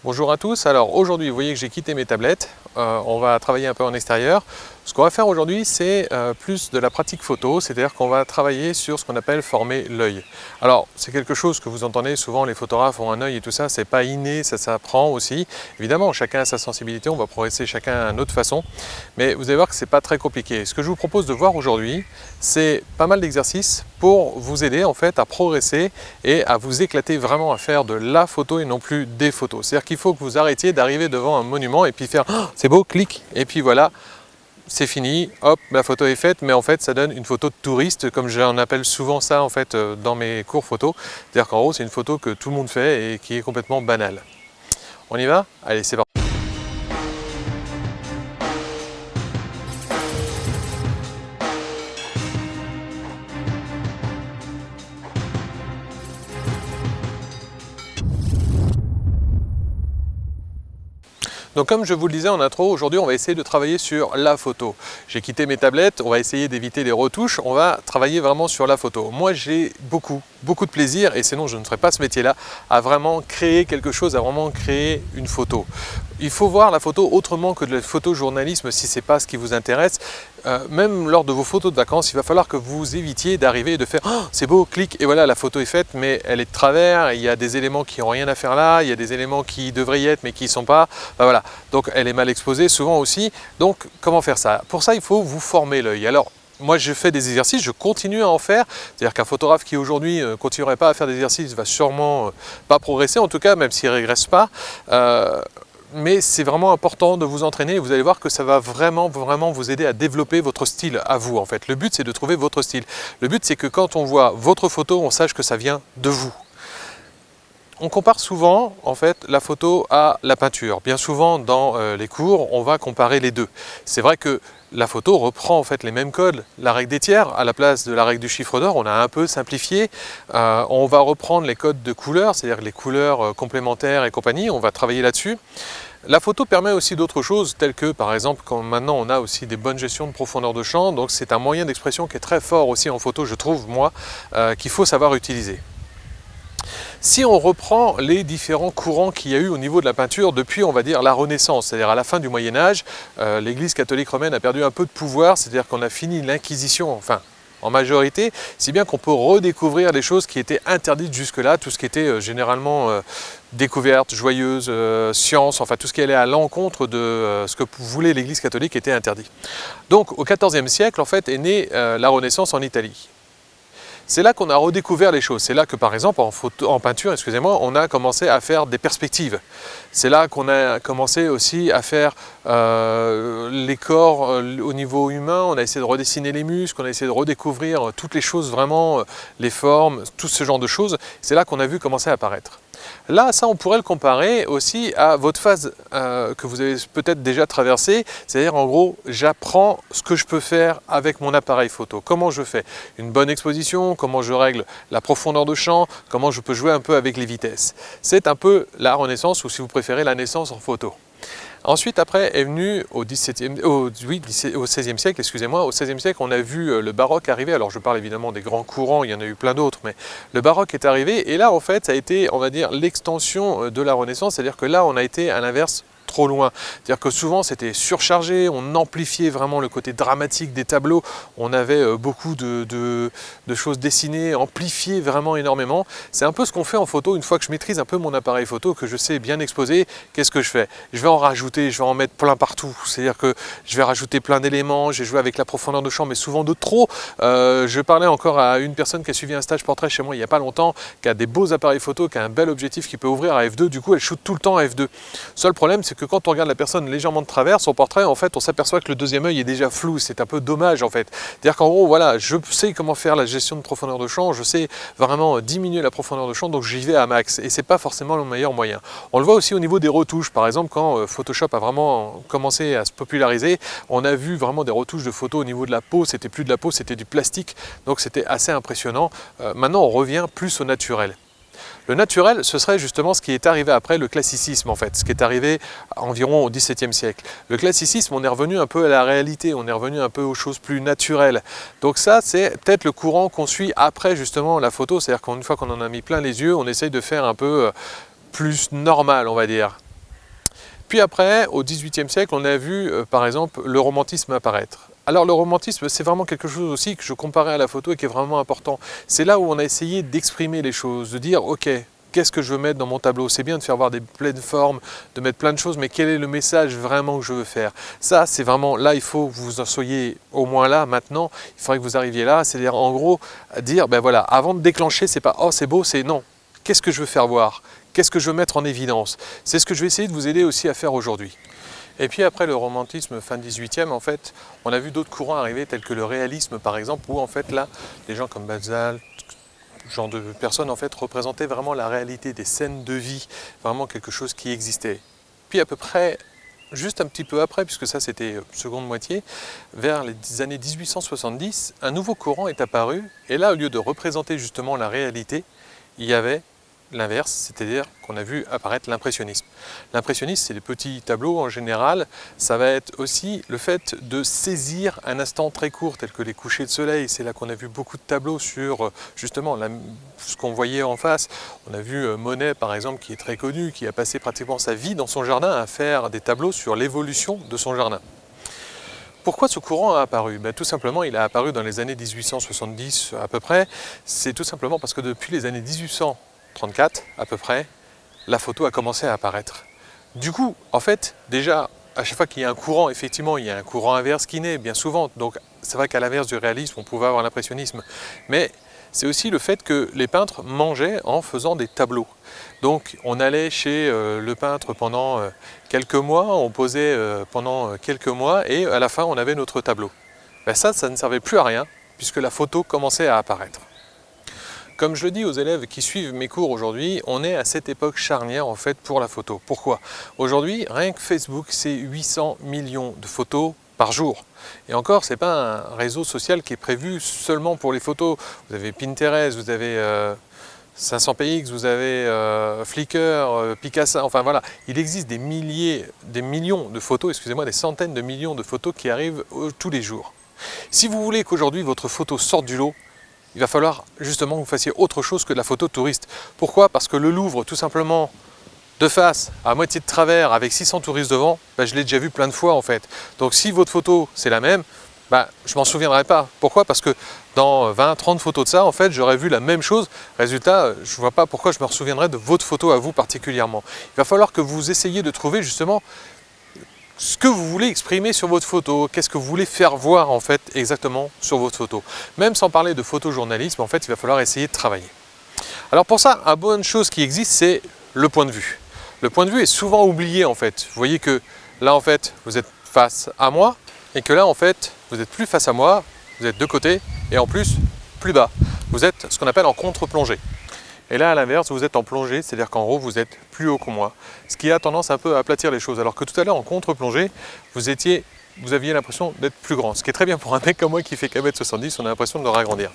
Bonjour à tous, alors aujourd'hui vous voyez que j'ai quitté mes tablettes, on va travailler un peu en extérieur. Ce qu'on va faire aujourd'hui c'est plus de la pratique photo, c'est-à-dire qu'on va travailler sur ce qu'on appelle former l'œil. Alors c'est quelque chose que vous entendez souvent, les photographes ont un œil et tout ça, c'est pas inné, ça s'apprend aussi. Évidemment chacun a sa sensibilité, on va progresser chacun d'une autre façon, mais vous allez voir que c'est pas très compliqué. Ce que je vous propose de voir aujourd'hui, c'est pas mal d'exercices pour vous aider en fait à progresser et à vous éclater vraiment à faire de la photo et non plus des photos. C'est-à-dire qu'il faut que vous arrêtiez d'arriver devant un monument et puis faire oh, c'est beau, clic, et puis voilà, c'est fini, hop, la photo est faite, mais en fait ça donne une photo de touriste, comme j'en appelle souvent ça en fait dans mes cours photo. C'est-à-dire qu'en gros c'est une photo que tout le monde fait et qui est complètement banale. On y va? Allez, c'est parti. Donc comme je vous le disais en intro, aujourd'hui on va essayer de travailler sur la photo. J'ai quitté mes tablettes, on va essayer d'éviter les retouches, on va travailler vraiment sur la photo. Moi j'ai beaucoup de plaisir, et sinon je ne ferais pas ce métier-là, à vraiment créer quelque chose, à vraiment créer une photo. Il faut voir la photo autrement que de la photojournalisme si ce n'est pas ce qui vous intéresse. Même lors de vos photos de vacances, il va falloir que vous évitiez d'arriver et de faire oh, c'est beau, clic, et voilà, la photo est faite, mais elle est de travers, il y a des éléments qui n'ont rien à faire là, il y a des éléments qui devraient y être mais qui ne sont pas. Ben voilà. Donc elle est mal exposée souvent aussi. Donc comment faire ça? Pour ça, il faut vous former l'œil. Alors, moi, je fais des exercices, je continue à en faire. C'est-à-dire qu'un photographe qui aujourd'hui ne continuerait pas à faire des exercices va sûrement pas progresser, en tout cas, même s'il ne régresse pas. Mais c'est vraiment important de vous entraîner et vous allez voir que ça va vraiment vous aider à développer votre style à vous en fait. Le but c'est de trouver votre style. Le but c'est que quand on voit votre photo, on sache que ça vient de vous. On compare souvent en fait la photo à la peinture. Bien souvent dans les cours, on va comparer les deux. C'est vrai que la photo reprend en fait les mêmes codes. La règle des tiers, à la place de la règle du chiffre d'or, on a un peu simplifié. On va reprendre les codes de couleurs, c'est-à-dire les couleurs complémentaires et compagnie, on va travailler là-dessus. La photo permet aussi d'autres choses, telles que par exemple, quand maintenant on a aussi des bonnes gestions de profondeur de champ, donc c'est un moyen d'expression qui est très fort aussi en photo, je trouve, moi, qu'il faut savoir utiliser. Si on reprend les différents courants qu'il y a eu au niveau de la peinture depuis, on va dire, la Renaissance, c'est-à-dire à la fin du Moyen-Âge, l'Église catholique romaine a perdu un peu de pouvoir, c'est-à-dire qu'on a fini l'Inquisition, enfin, en majorité, si bien qu'on peut redécouvrir les choses qui étaient interdites jusque-là, tout ce qui était généralement découverte, joyeuse, science, enfin tout ce qui allait à l'encontre de ce que voulait l'Église catholique était interdit. Donc au XIVe siècle, en fait, est née la Renaissance en Italie. C'est là qu'on a redécouvert les choses. C'est là que, par exemple, en peinture, excusez-moi, on a commencé à faire des perspectives. C'est là qu'on a commencé aussi à faire les corps au niveau humain. On a essayé de redessiner les muscles, on a essayé de redécouvrir toutes les choses vraiment, les formes, tout ce genre de choses. C'est là qu'on a vu commencer à apparaître. Là, ça, on pourrait le comparer aussi à votre phase que vous avez peut-être déjà traversée, c'est-à-dire en gros, j'apprends ce que je peux faire avec mon appareil photo. Comment je fais une bonne exposition, comment je règle la profondeur de champ, comment je peux jouer un peu avec les vitesses. C'est un peu la Renaissance, ou si vous préférez, la naissance en photo. Ensuite, après, est venu au XVIe siècle, excusez-moi, au XVIe siècle, on a vu le baroque arriver. Alors, je parle évidemment des grands courants, il y en a eu plein d'autres, mais le baroque est arrivé. Et là, en fait, ça a été, on va dire, l'extension de la Renaissance. C'est-à-dire que là, on a été à l'inverse trop loin. C'est-à-dire que souvent c'était surchargé, on amplifiait vraiment le côté dramatique des tableaux, on avait beaucoup de choses dessinées, amplifiées vraiment énormément. C'est un peu ce qu'on fait en photo, une fois que je maîtrise un peu mon appareil photo, que je sais bien exposer, qu'est-ce que je fais? Je vais en rajouter, je vais en mettre plein partout, c'est-à-dire que je vais rajouter plein d'éléments, j'ai joué avec la profondeur de champ, mais souvent de trop. Je parlais encore à une personne qui a suivi un stage portrait chez moi il n'y a pas longtemps, qui a des beaux appareils photo, qui a un bel objectif qui peut ouvrir à f2, du coup elle shoot tout le temps à f2. Seul problème, c'est que quand on regarde la personne légèrement de travers, son portrait, en fait, on s'aperçoit que le deuxième œil est déjà flou. C'est un peu dommage, en fait. C'est-à-dire qu'en gros, voilà, je sais comment faire la gestion de profondeur de champ, je sais vraiment diminuer la profondeur de champ, donc j'y vais à max. Et c'est pas forcément le meilleur moyen. On le voit aussi au niveau des retouches. Par exemple, quand Photoshop a vraiment commencé à se populariser, on a vu vraiment des retouches de photos au niveau de la peau. C'était plus de la peau, c'était du plastique. Donc c'était assez impressionnant. Maintenant, on revient plus au naturel. Le naturel, ce serait justement ce qui est arrivé après le classicisme en fait, ce qui est arrivé environ au XVIIe siècle. Le classicisme, on est revenu un peu à la réalité, on est revenu un peu aux choses plus naturelles. Donc ça, c'est peut-être le courant qu'on suit après justement la photo, c'est-à-dire qu'une fois qu'on en a mis plein les yeux, on essaye de faire un peu plus normal, on va dire. Puis après, au XVIIIe siècle, on a vu par exemple le romantisme apparaître. Alors le romantisme, c'est vraiment quelque chose aussi que je comparais à la photo et qui est vraiment important. C'est là où on a essayé d'exprimer les choses, de dire ok, qu'est-ce que je veux mettre dans mon tableau? C'est bien de faire voir des pleines formes, de mettre plein de choses, mais quel est le message vraiment que je veux faire? Ça, c'est vraiment, là, il faut que vous en soyez au moins là, maintenant, il faudrait que vous arriviez là, c'est-à-dire en gros, à dire, ben voilà, avant de déclencher, c'est pas « oh, c'est beau », c'est « non ». Qu'est-ce que je veux faire voir? Qu'est-ce que je veux mettre en évidence? C'est ce que je vais essayer de vous aider aussi à faire aujourd'hui. Et puis après le romantisme fin 18e, en fait, on a vu d'autres courants arriver, tels que le réalisme par exemple, où en fait là, des gens comme Balzac, ce genre de personnes en fait représentaient vraiment la réalité des scènes de vie, vraiment quelque chose qui existait. Puis à peu près, juste un petit peu après, puisque ça c'était seconde moitié, vers les années 1870, un nouveau courant est apparu, et là au lieu de représenter justement la réalité, il y avait l'inverse, c'est-à-dire qu'on a vu apparaître l'impressionnisme. L'impressionnisme, c'est les petits tableaux en général, ça va être aussi le fait de saisir un instant très court, tel que les couchers de soleil. C'est là qu'on a vu beaucoup de tableaux sur justement ce qu'on voyait en face. On a vu Monet par exemple, qui est très connu, qui a passé pratiquement sa vie dans son jardin à faire des tableaux sur l'évolution de son jardin. Pourquoi ce courant a apparu? Tout simplement, il a apparu dans les années 1870 à peu près. C'est tout simplement parce que depuis les années 1834 à peu près, la photo a commencé à apparaître. Du coup, en fait, déjà, à chaque fois qu'il y a un courant, effectivement, il y a un courant inverse qui naît, bien souvent. Donc, c'est vrai qu'à l'inverse du réalisme, on pouvait avoir l'impressionnisme. Mais c'est aussi le fait que les peintres mangeaient en faisant des tableaux. Donc, on allait chez le peintre pendant quelques mois, on posait pendant quelques mois, et à la fin, on avait notre tableau. Ça ne servait plus à rien, puisque la photo commençait à apparaître. Comme je le dis aux élèves qui suivent mes cours aujourd'hui, on est à cette époque charnière en fait pour la photo. Pourquoi? Aujourd'hui, rien que Facebook, c'est 800 millions de photos par jour. Et encore, ce n'est pas un réseau social qui est prévu seulement pour les photos. Vous avez Pinterest, vous avez 500px, vous avez Flickr, Picasa, enfin voilà. Il existe des millions de photos, excusez-moi, des centaines de millions de photos qui arrivent tous les jours. Si vous voulez qu'aujourd'hui votre photo sorte du lot, il va falloir justement que vous fassiez autre chose que de la photo de touriste. Pourquoi? Parce que le Louvre, tout simplement, de face, à moitié de travers, avec 600 touristes devant, je l'ai déjà vu plein de fois en fait. Donc si votre photo c'est la même, je m'en souviendrai pas. Pourquoi? Parce que dans 20-30 photos de ça, en fait, j'aurais vu la même chose. Résultat, je ne vois pas pourquoi je me souviendrai de votre photo à vous particulièrement. Il va falloir que vous essayiez de trouver justement ce que vous voulez exprimer sur votre photo, qu'est-ce que vous voulez faire voir en fait exactement sur votre photo. Même sans parler de photojournalisme, en fait, il va falloir essayer de travailler. Alors pour ça, une bonne chose qui existe, c'est le point de vue. Le point de vue est souvent oublié en fait. Vous voyez que là en fait, vous êtes face à moi et que là en fait, vous n'êtes plus face à moi, vous êtes de côté et en plus plus bas. Vous êtes ce qu'on appelle en contre-plongée. Et là, à l'inverse, vous êtes en plongée, c'est-à-dire qu'en gros, vous êtes plus haut que moi. Ce qui a tendance un peu à aplatir les choses. Alors que tout à l'heure, en contre-plongée, vous aviez l'impression d'être plus grand. Ce qui est très bien pour un mec comme moi qui fait 1m70, on a l'impression de le agrandir.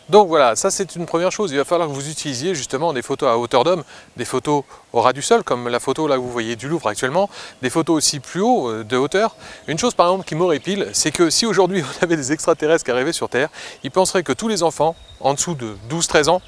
Donc voilà, ça c'est une première chose. Il va falloir que vous utilisiez justement des photos à hauteur d'homme, des photos au ras du sol, comme la photo là que vous voyez du Louvre actuellement, des photos aussi plus haut, de hauteur. Une chose par exemple qui m'horripile, c'est que si aujourd'hui on avait des extraterrestres qui arrivaient sur Terre, ils penseraient que tous les enfants, en dessous de 12-13 ans,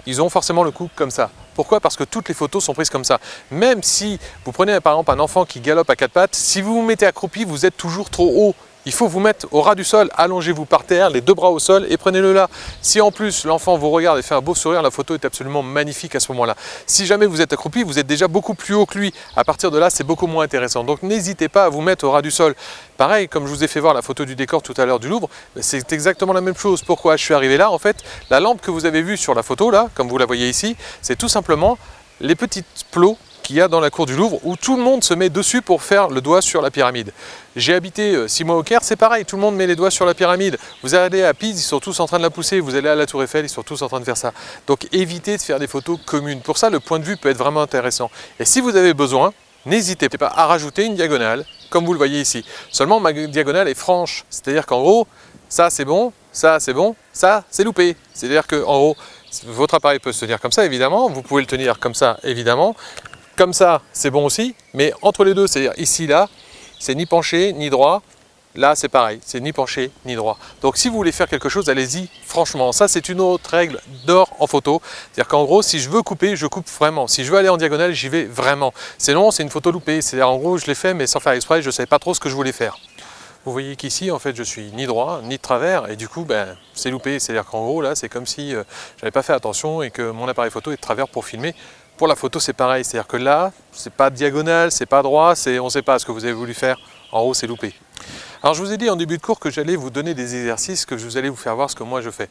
ils ont forcément le cou comme ça. Pourquoi? Parce que toutes les photos sont prises comme ça. Même si vous prenez par exemple un enfant qui galope à quatre pattes, si vous vous mettez accroupi, vous êtes toujours trop haut. Il faut vous mettre au ras du sol, allongez-vous par terre, les deux bras au sol et prenez-le là. Si en plus l'enfant vous regarde et fait un beau sourire, la photo est absolument magnifique à ce moment-là. Si jamais vous êtes accroupi, vous êtes déjà beaucoup plus haut que lui. À partir de là, c'est beaucoup moins intéressant. Donc n'hésitez pas à vous mettre au ras du sol. Pareil, comme je vous ai fait voir la photo du décor tout à l'heure du Louvre, c'est exactement la même chose. Pourquoi je suis arrivé là? En fait, la lampe que vous avez vue sur la photo là, comme vous la voyez ici, c'est tout simplement les petits plots qu'il y a dans la cour du Louvre où tout le monde se met dessus pour faire le doigt sur la pyramide. J'ai habité 6 mois au Caire, c'est pareil, tout le monde met les doigts sur la pyramide. Vous allez à Pise, ils sont tous en train de la pousser, vous allez à la Tour Eiffel, ils sont tous en train de faire ça. Donc évitez de faire des photos communes. Pour ça, le point de vue peut être vraiment intéressant. Et si vous avez besoin, n'hésitez pas à rajouter une diagonale, comme vous le voyez ici. Seulement, ma diagonale est franche, c'est-à-dire qu'en gros, ça c'est bon, ça c'est bon, ça c'est loupé. C'est-à-dire qu'en gros, votre appareil peut se tenir comme ça, évidemment, vous pouvez le tenir comme ça, évidemment. Comme ça, c'est bon aussi, mais entre les deux, c'est-à-dire ici, là, c'est ni penché, ni droit. là c'est pareil, c'est ni penché ni droit. Donc si vous voulez faire quelque chose, allez-y franchement. Ça c'est une autre règle d'or en photo. C'est-à-dire qu'en gros, si je veux couper, je coupe vraiment. Si je veux aller en diagonale, j'y vais vraiment. Sinon, c'est une photo loupée. C'est-à-dire en gros, je l'ai fait mais sans faire exprès, je ne savais pas trop ce que je voulais faire. Vous voyez qu'ici, en fait, je suis ni droit, ni de travers, et du coup, ben, c'est loupé. C'est-à-dire qu'en gros, là, c'est comme si j'avais pas fait attention et que mon appareil photo est de travers pour filmer. Pour la photo, c'est pareil. C'est-à-dire que là, c'est pas diagonale, c'est pas droit, on ne sait pas ce que vous avez voulu faire. En haut, c'est loupé. Alors, je vous ai dit en début de cours que j'allais vous donner des exercices, que vous allez vous faire voir ce que moi je fais.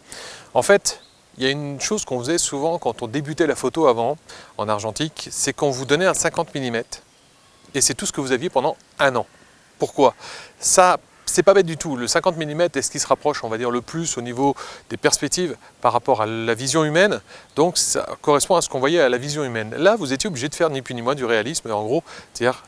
En fait, il y a une chose qu'on faisait souvent quand on débutait la photo avant, en argentique, c'est qu'on vous donnait un 50 mm, et c'est tout ce que vous aviez pendant un an. Pourquoi? Ça, c'est pas bête du tout. Le 50 mm est ce qui se rapproche, on va dire, le plus au niveau des perspectives par rapport à la vision humaine. Donc ça correspond à ce qu'on voyait à la vision humaine. Là, vous étiez obligé de faire ni plus ni moins du réalisme, en gros, c'est-à-dire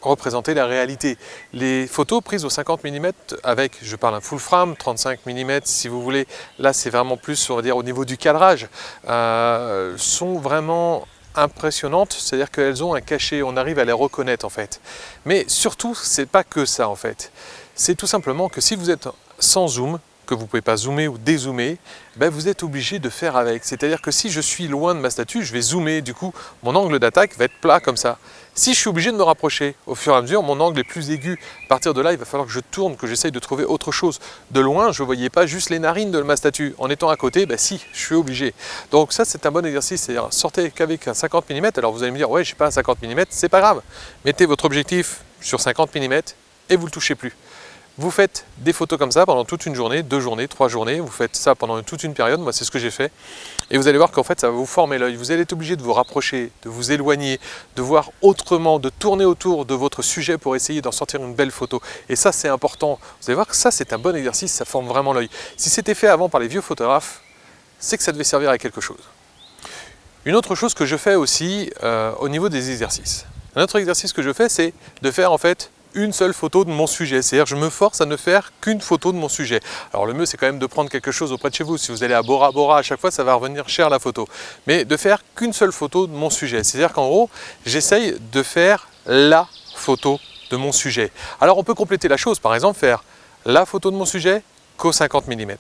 représenter la réalité. Les photos prises au 50 mm avec, je parle un full frame, 35 mm si vous voulez, là c'est vraiment plus, on va dire, au niveau du cadrage, sont vraiment impressionnantes, c'est-à-dire qu'elles ont un cachet, on arrive à les reconnaître en fait. Mais surtout, c'est pas que ça en fait. C'est tout simplement que si vous êtes sans zoom, que vous ne pouvez pas zoomer ou dézoomer, ben vous êtes obligé de faire avec. C'est-à-dire que si je suis loin de ma statue, je vais zoomer, du coup mon angle d'attaque va être plat comme ça. Si je suis obligé de me rapprocher, au fur et à mesure, mon angle est plus aigu. À partir de là, il va falloir que je tourne, que j'essaye de trouver autre chose. De loin, je ne voyais pas juste les narines de ma statue. En étant à côté, ben si, je suis obligé. Donc ça, c'est un bon exercice. C'est-à-dire, sortez qu'avec un 50 mm. Alors vous allez me dire, ouais, je n'ai pas un 50 mm, c'est pas grave. Mettez votre objectif sur 50 mm et vous ne le touchez plus. Vous faites des photos comme ça pendant toute une journée, 2 journées, 3 journées, vous faites ça pendant toute une période, moi c'est ce que j'ai fait, et vous allez voir qu'en fait ça va vous former l'œil, vous allez être obligé de vous rapprocher, de vous éloigner, de voir autrement, de tourner autour de votre sujet pour essayer d'en sortir une belle photo, et ça c'est important, vous allez voir que ça c'est un bon exercice, ça forme vraiment l'œil. Si c'était fait avant par les vieux photographes, c'est que ça devait servir à quelque chose. Une autre chose que je fais aussi au niveau des exercices, un autre exercice que je fais c'est de faire en fait une seule photo de mon sujet, c'est-à-dire je me force à ne faire qu'une photo de mon sujet. Alors le mieux c'est quand même de prendre quelque chose auprès de chez vous, si vous allez à Bora Bora à chaque fois ça va revenir cher la photo, mais de faire qu'une seule photo de mon sujet, c'est-à-dire qu'en gros j'essaye de faire la photo de mon sujet. Alors on peut compléter la chose, par exemple faire la photo de mon sujet qu'au 50 mm.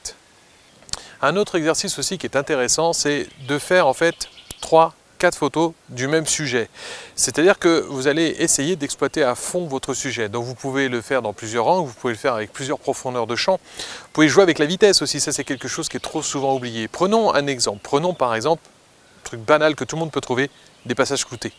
Un autre exercice aussi qui est intéressant, c'est de faire en fait 3-4 photos du même sujet. C'est-à-dire que vous allez essayer d'exploiter à fond votre sujet. Donc vous pouvez le faire dans plusieurs angles, vous pouvez le faire avec plusieurs profondeurs de champ. Vous pouvez jouer avec la vitesse aussi, ça c'est quelque chose qui est trop souvent oublié. Prenons un exemple, prenons par exemple, un truc banal que tout le monde peut trouver, des passages cloutés.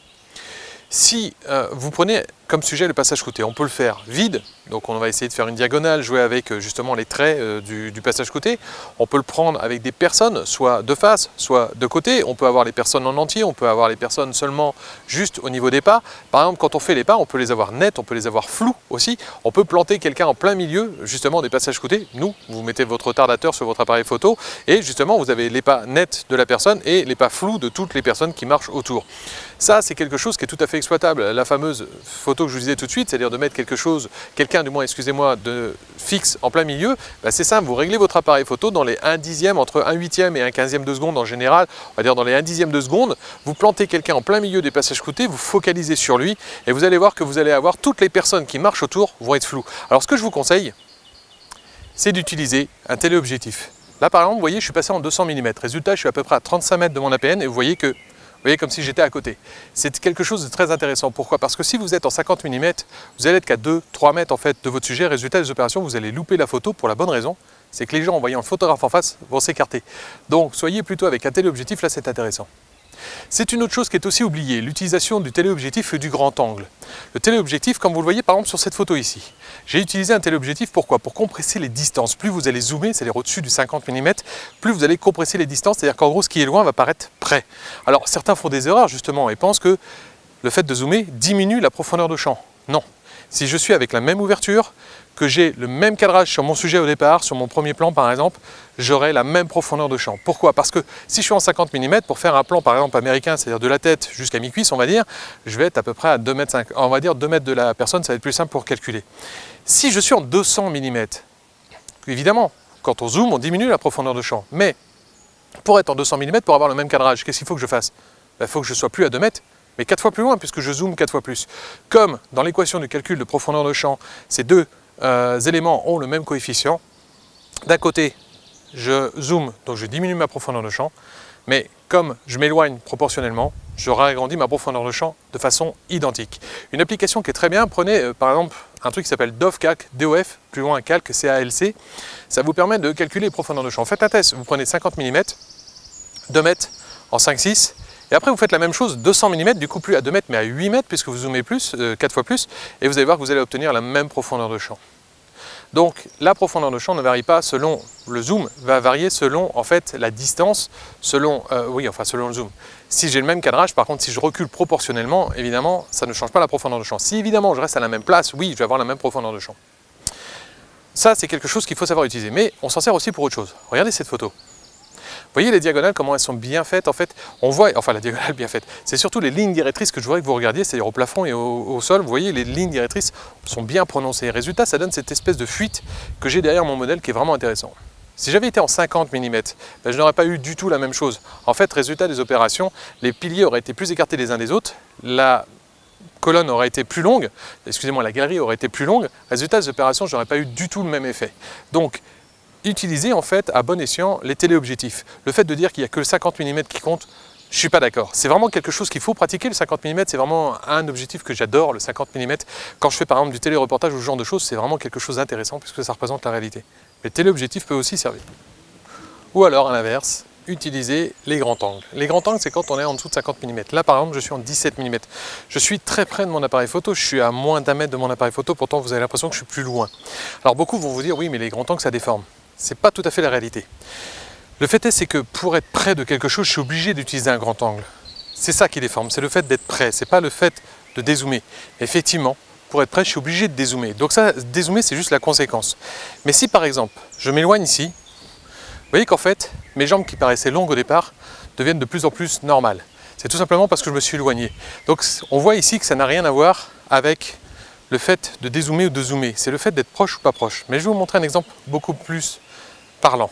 Si vous prenez comme sujet le passage clouté, on peut le faire vide, donc on va essayer de faire une diagonale, jouer avec justement les traits du passage clouté. On peut le prendre avec des personnes, soit de face, soit de côté. On peut avoir les personnes en entier, on peut avoir les personnes seulement juste au niveau des pas. Par exemple, quand on fait les pas, on peut les avoir nets, on peut les avoir flous aussi. On peut planter quelqu'un en plein milieu justement des passages cloutés. Nous, vous mettez votre retardateur sur votre appareil photo et justement vous avez les pas nets de la personne et les pas flous de toutes les personnes qui marchent autour. Ça, c'est quelque chose qui est tout à fait exploitable. La fameuse photo que je vous disais tout de suite, c'est-à-dire de mettre quelque chose, quelqu'un du moins, excusez-moi, de fixe en plein milieu, bah c'est simple, vous réglez votre appareil photo dans les 1/10, entre 1/8 et 1/15 de seconde en général, on va dire dans les 1/10 de seconde, vous plantez quelqu'un en plein milieu des passages cloutés, vous focalisez sur lui, et vous allez voir que vous allez avoir toutes les personnes qui marchent autour vont être floues. Alors ce que je vous conseille, c'est d'utiliser un téléobjectif. Là par exemple, vous voyez, je suis passé en 200 mm, résultat, je suis à peu près à 35 mètres de mon APN, et vous voyez que comme si j'étais à côté. C'est quelque chose de très intéressant. Pourquoi? Parce que si vous êtes en 50 mm, vous allez être qu'à 2-3 mètres en fait, de votre sujet. Résultat des opérations, vous allez louper la photo pour la bonne raison, c'est que les gens en voyant le photographe en face vont s'écarter. Donc soyez plutôt avec un téléobjectif, là c'est intéressant. C'est une autre chose qui est aussi oubliée, l'utilisation du téléobjectif et du grand angle. Le téléobjectif, comme vous le voyez par exemple sur cette photo ici, j'ai utilisé un téléobjectif, pourquoi? Pour compresser les distances. Plus vous allez zoomer, c'est-à-dire au-dessus du 50 mm, plus vous allez compresser les distances, c'est-à-dire qu'en gros ce qui est loin va paraître près. Alors certains font des erreurs justement et pensent que le fait de zoomer diminue la profondeur de champ. Non. Si je suis avec la même ouverture, que j'ai le même cadrage sur mon sujet au départ, sur mon premier plan par exemple, j'aurai la même profondeur de champ. Pourquoi? Parce que si je suis en 50 mm, pour faire un plan par exemple américain, c'est-à-dire de la tête jusqu'à mi-cuisse on va dire, je vais être à peu près à 2,5 m, on va dire 2 mètres de la personne, ça va être plus simple pour calculer. Si je suis en 200 mm, évidemment, quand on zoome, on diminue la profondeur de champ. Mais pour être en 200 mm, pour avoir le même cadrage, qu'est-ce qu'il faut que je fasse? Il faut que je sois plus à 2 mètres, mais 4 fois plus loin, puisque je zoome 4 fois plus. Comme dans l'équation du calcul de profondeur de champ, c'est 2 éléments ont le même coefficient. D'un côté, je zoome, donc je diminue ma profondeur de champ, mais comme je m'éloigne proportionnellement, je réagrandis ma profondeur de champ de façon identique. Une application qui est très bien, prenez par exemple un truc qui s'appelle DOF-Calc, DOF, plus loin Calc, CALC, ça vous permet de calculer les profondeurs de champ. Faites un test, vous prenez 50 mm, 2 mètres en 5-6, et après vous faites la même chose, 200 mm, du coup plus à 2 mètres mais à 8 mètres, puisque vous zoomez plus, 4 fois plus, et vous allez voir que vous allez obtenir la même profondeur de champ. Donc la profondeur de champ ne varie pas selon le zoom, va varier selon en fait la distance, selon le zoom. Si j'ai le même cadrage, par contre si je recule proportionnellement, évidemment ça ne change pas la profondeur de champ. Si évidemment je reste à la même place, oui je vais avoir la même profondeur de champ. Ça c'est quelque chose qu'il faut savoir utiliser, mais on s'en sert aussi pour autre chose. Regardez cette photo. Vous voyez les diagonales, comment elles sont bien faites en fait. On voit, enfin la diagonale bien faite, c'est surtout les lignes directrices que je voudrais que vous regardiez, c'est-à-dire au plafond et au sol. Vous voyez, les lignes directrices sont bien prononcées. Résultat, ça donne cette espèce de fuite que j'ai derrière mon modèle qui est vraiment intéressant. Si j'avais été en 50 mm, ben, je n'aurais pas eu du tout la même chose. En fait, résultat des opérations, les piliers auraient été plus écartés les uns des autres, la colonne aurait été plus longue, excusez-moi, la galerie aurait été plus longue. Résultat des opérations, je n'aurais pas eu du tout le même effet. Donc, utilisez en fait à bon escient les téléobjectifs. Le fait de dire qu'il n'y a que le 50 mm qui compte, je ne suis pas d'accord. C'est vraiment quelque chose qu'il faut pratiquer. Le 50 mm, c'est vraiment un objectif que j'adore, le 50 mm. Quand je fais par exemple du téléreportage ou ce genre de choses, c'est vraiment quelque chose d'intéressant puisque ça représente la réalité. Mais le téléobjectif peut aussi servir. Ou alors, à l'inverse, utiliser les grands angles. Les grands angles, c'est quand on est en dessous de 50 mm. Là, par exemple, je suis en 17 mm. Je suis très près de mon appareil photo. Je suis à moins d'1 mètre de mon appareil photo. Pourtant, vous avez l'impression que je suis plus loin. Alors, beaucoup vont vous dire, oui, mais les grands angles, ça déforme. C'est pas tout à fait la réalité. Le fait est, c'est que pour être près de quelque chose, je suis obligé d'utiliser un grand angle. C'est ça qui déforme, c'est le fait d'être près, c'est pas le fait de dézoomer. Effectivement, pour être près, je suis obligé de dézoomer. Donc ça, dézoomer, c'est juste la conséquence. Mais si par exemple, je m'éloigne ici, vous voyez qu'en fait, mes jambes qui paraissaient longues au départ deviennent de plus en plus normales. C'est tout simplement parce que je me suis éloigné. Donc on voit ici que ça n'a rien à voir avec le fait de dézoomer ou de zoomer. C'est le fait d'être proche ou pas proche. Mais je vais vous montrer un exemple beaucoup plus parlant.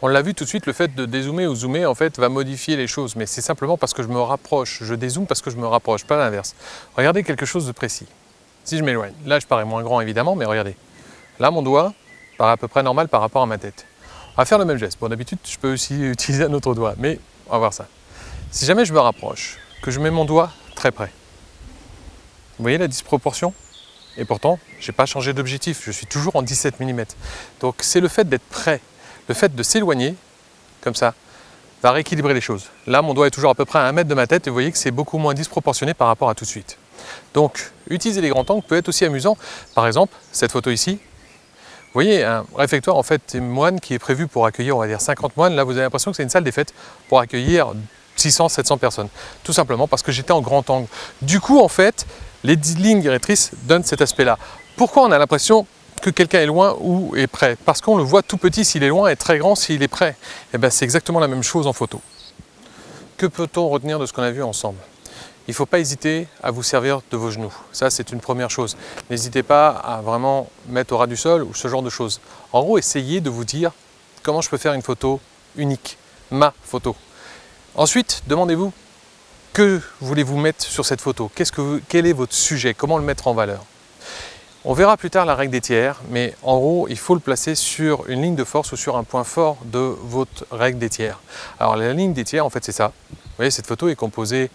On l'a vu tout de suite, le fait de dézoomer ou zoomer en fait va modifier les choses, mais c'est simplement parce que je me rapproche. Je dézoome parce que je me rapproche, pas l'inverse. Regardez quelque chose de précis. Si je m'éloigne, là je parais moins grand évidemment, mais regardez. Là mon doigt paraît à peu près normal par rapport à ma tête. On va faire le même geste. Bon, d'habitude je peux aussi utiliser un autre doigt, mais on va voir ça. Si jamais je me rapproche, que je mets mon doigt très près, vous voyez la disproportion ? Et pourtant, je n'ai pas changé d'objectif, je suis toujours en 17 mm. Donc c'est le fait d'être près, le fait de s'éloigner, comme ça, va rééquilibrer les choses. Là, mon doigt est toujours à peu près à 1 mètre de ma tête et vous voyez que c'est beaucoup moins disproportionné par rapport à tout de suite. Donc, utiliser les grands angles peut être aussi amusant. Par exemple, cette photo ici, vous voyez un réfectoire en fait moine qui est prévu pour accueillir, on va dire 50 moines. Là, vous avez l'impression que c'est une salle des fêtes pour accueillir 600, 700 personnes. Tout simplement parce que j'étais en grand angle. Du coup, en fait, les lignes directrices donnent cet aspect-là. Pourquoi on a l'impression que quelqu'un est loin ou est près? Parce qu'on le voit tout petit s'il est loin et très grand s'il est près. Et bien, c'est exactement la même chose en photo. Que peut-on retenir de ce qu'on a vu ensemble? Il ne faut pas hésiter à vous servir de vos genoux. Ça, c'est une première chose. N'hésitez pas à vraiment mettre au ras du sol ou ce genre de choses. En gros, essayez de vous dire comment je peux faire une photo unique, ma photo. Ensuite, demandez-vous que voulez-vous mettre sur cette photo? Quel est votre sujet? Comment le mettre en valeur? On verra plus tard la règle des tiers, mais en gros, il faut le placer sur une ligne de force ou sur un point fort de votre règle des tiers. Alors la ligne des tiers, en fait, c'est ça. Vous voyez, cette photo est composée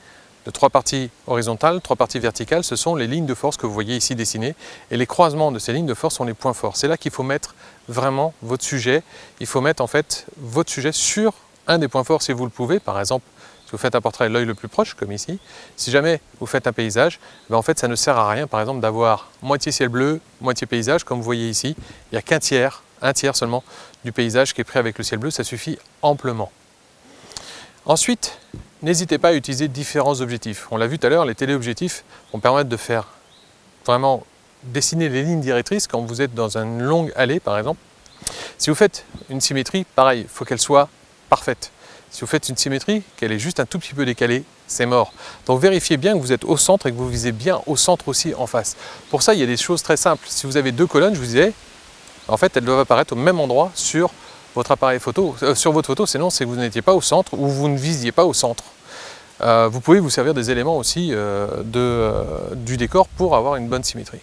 de 3 parties horizontales, 3 parties verticales. Ce sont les lignes de force que vous voyez ici dessinées. Et les croisements de ces lignes de force sont les points forts. C'est là qu'il faut mettre vraiment votre sujet. Il faut mettre en fait votre sujet sur un des points forts si vous le pouvez. Par exemple, si vous faites un portrait à l'œil le plus proche, comme ici, si jamais vous faites un paysage, ben en fait ça ne sert à rien par exemple d'avoir moitié ciel bleu, moitié paysage, comme vous voyez ici. Il n'y a qu'un tiers, un tiers seulement du paysage qui est pris avec le ciel bleu, ça suffit amplement. Ensuite, n'hésitez pas à utiliser différents objectifs. On l'a vu tout à l'heure, les téléobjectifs vont permettre de faire vraiment dessiner les lignes directrices quand vous êtes dans une longue allée par exemple. Si vous faites une symétrie, pareil, il faut qu'elle soit parfaite. Si vous faites une symétrie, qu'elle est juste un tout petit peu décalée, c'est mort. Donc vérifiez bien que vous êtes au centre et que vous visez bien au centre aussi en face. Pour ça, il y a des choses très simples. Si vous avez 2 colonnes, je vous disais, en fait, elles doivent apparaître au même endroit sur votre appareil photo, sur votre photo, sinon c'est que vous n'étiez pas au centre ou vous ne visiez pas au centre. Vous pouvez vous servir des éléments aussi du décor pour avoir une bonne symétrie.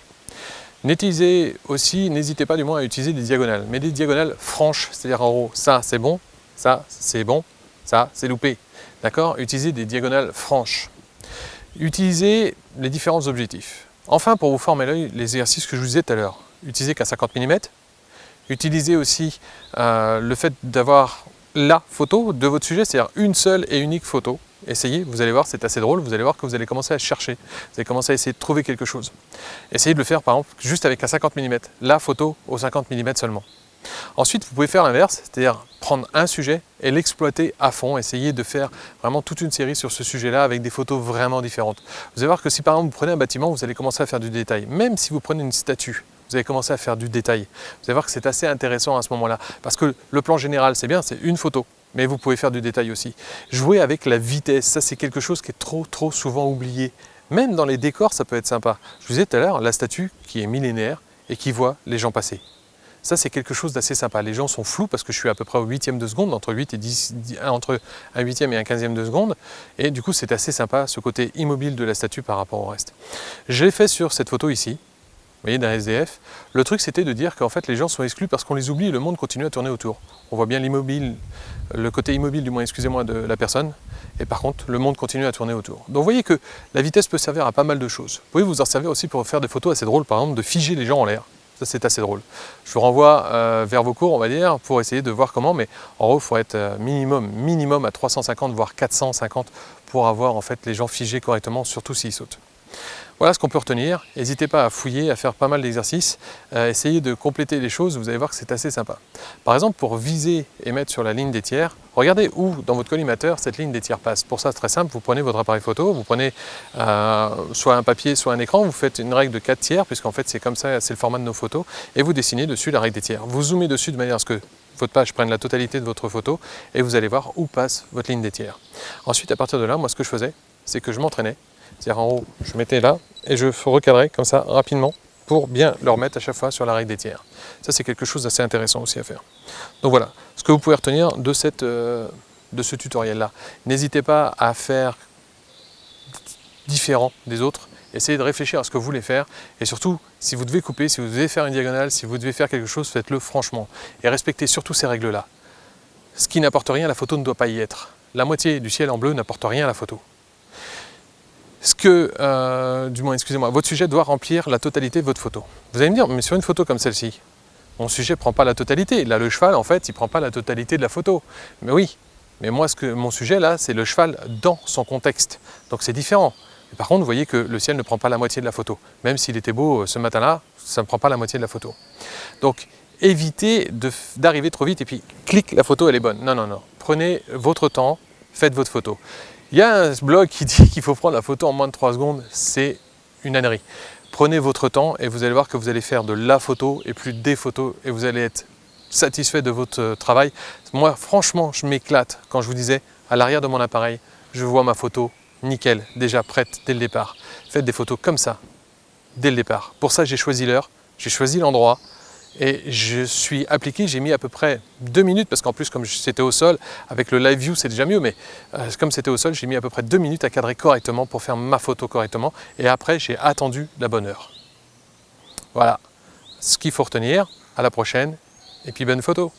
N'utilisez aussi, n'hésitez pas du moins à utiliser des diagonales, mais des diagonales franches, c'est-à-dire en gros, ça c'est bon, ça c'est bon, ça c'est loupé. D'accord? Utilisez des diagonales franches. Utilisez les différents objectifs. Enfin, pour vous former l'œil, les exercices que je vous disais tout à l'heure. Utilisez qu'à 50 mm. Utilisez aussi le fait d'avoir la photo de votre sujet, c'est-à-dire une seule et unique photo. Essayez, vous allez voir, c'est assez drôle, vous allez voir que vous allez commencer à chercher, vous allez commencer à essayer de trouver quelque chose. Essayez de le faire par exemple juste avec un 50 mm, la photo au 50 mm seulement. Ensuite, vous pouvez faire l'inverse, c'est-à-dire prendre un sujet et l'exploiter à fond, essayer de faire vraiment toute une série sur ce sujet-là avec des photos vraiment différentes. Vous allez voir que si par exemple vous prenez un bâtiment, vous allez commencer à faire du détail. Même si vous prenez une statue, vous allez commencer à faire du détail. Vous allez voir que c'est assez intéressant à ce moment-là. Parce que le plan général, c'est bien, c'est une photo. Mais vous pouvez faire du détail aussi. Jouer avec la vitesse, ça c'est quelque chose qui est trop souvent oublié. Même dans les décors, ça peut être sympa. Je vous disais tout à l'heure, la statue qui est millénaire et qui voit les gens passer. Ça, c'est quelque chose d'assez sympa. Les gens sont flous parce que je suis à peu près au 8e de seconde, entre 8 et 10, entre un 8e et un 15e de seconde. Et du coup, c'est assez sympa, ce côté immobile de la statue par rapport au reste. Je l'ai fait sur cette photo ici, vous voyez, d'un SDF. Le truc, c'était de dire qu'en fait, les gens sont exclus parce qu'on les oublie et le monde continue à tourner autour. On voit bien l'immobile, le côté immobile, du moins, excusez-moi, de la personne. Et par contre, le monde continue à tourner autour. Donc, vous voyez que la vitesse peut servir à pas mal de choses. Vous pouvez vous en servir aussi pour faire des photos assez drôles, par exemple, de figer les gens en l'air. Ça, c'est assez drôle. Je vous renvoie vers vos cours, on va dire, pour essayer de voir comment, mais en gros, il faut être minimum à 350, voire 450 pour avoir en fait les gens figés correctement, surtout s'ils sautent. Voilà ce qu'on peut retenir. N'hésitez pas à fouiller, à faire pas mal d'exercices, essayez de compléter les choses, vous allez voir que c'est assez sympa. Par exemple, pour viser et mettre sur la ligne des tiers, regardez où dans votre collimateur cette ligne des tiers passe. Pour ça, c'est très simple, vous prenez votre appareil photo, vous prenez soit un papier, soit un écran, vous faites une règle de 4 tiers, puisqu'en fait c'est comme ça, c'est le format de nos photos, et vous dessinez dessus la règle des tiers. Vous zoomez dessus de manière à ce que votre page prenne la totalité de votre photo, et vous allez voir où passe votre ligne des tiers. Ensuite, à partir de là, moi ce que je faisais, c'est que je m'entraînais. C'est-à-dire en haut, je mettais là et je recadrais comme ça rapidement pour bien le remettre à chaque fois sur la règle des tiers. Ça, c'est quelque chose d'assez intéressant aussi à faire. Donc voilà, ce que vous pouvez retenir de ce tutoriel-là. N'hésitez pas à faire différent des autres. Essayez de réfléchir à ce que vous voulez faire. Et surtout, si vous devez couper, si vous devez faire une diagonale, si vous devez faire quelque chose, faites-le franchement. Et respectez surtout ces règles-là. Ce qui n'apporte rien, la photo ne doit pas y être. La moitié du ciel en bleu n'apporte rien à la photo. Ce que, du moins, excusez-moi, votre sujet doit remplir la totalité de votre photo. Vous allez me dire, mais sur une photo comme celle-ci, mon sujet ne prend pas la totalité. Là, le cheval, en fait, il ne prend pas la totalité de la photo. Mais oui, mais moi, mon sujet, là, c'est le cheval dans son contexte. Donc, c'est différent. Et par contre, vous voyez que le ciel ne prend pas la moitié de la photo. Même s'il était beau ce matin-là, ça ne prend pas la moitié de la photo. Donc, évitez d'arriver trop vite et puis, clic, la photo, elle est bonne. Non, non, non. Prenez votre temps, faites votre photo. Il y a un blog qui dit qu'il faut prendre la photo en moins de 3 secondes, c'est une ânerie. Prenez votre temps et vous allez voir que vous allez faire de la photo et plus des photos et vous allez être satisfait de votre travail. Moi, franchement, je m'éclate quand je vous disais, à l'arrière de mon appareil, je vois ma photo nickel, déjà prête dès le départ. Faites des photos comme ça, dès le départ. Pour ça, j'ai choisi l'heure, j'ai choisi l'endroit. Et je suis appliqué, j'ai mis à peu près 2 minutes, parce qu'en plus comme c'était au sol, avec le live view c'est déjà mieux, mais comme c'était au sol, j'ai mis à peu près 2 minutes à cadrer correctement pour faire ma photo correctement. Et après, j'ai attendu la bonne heure. Voilà ce qu'il faut retenir. À la prochaine, et puis bonne photo.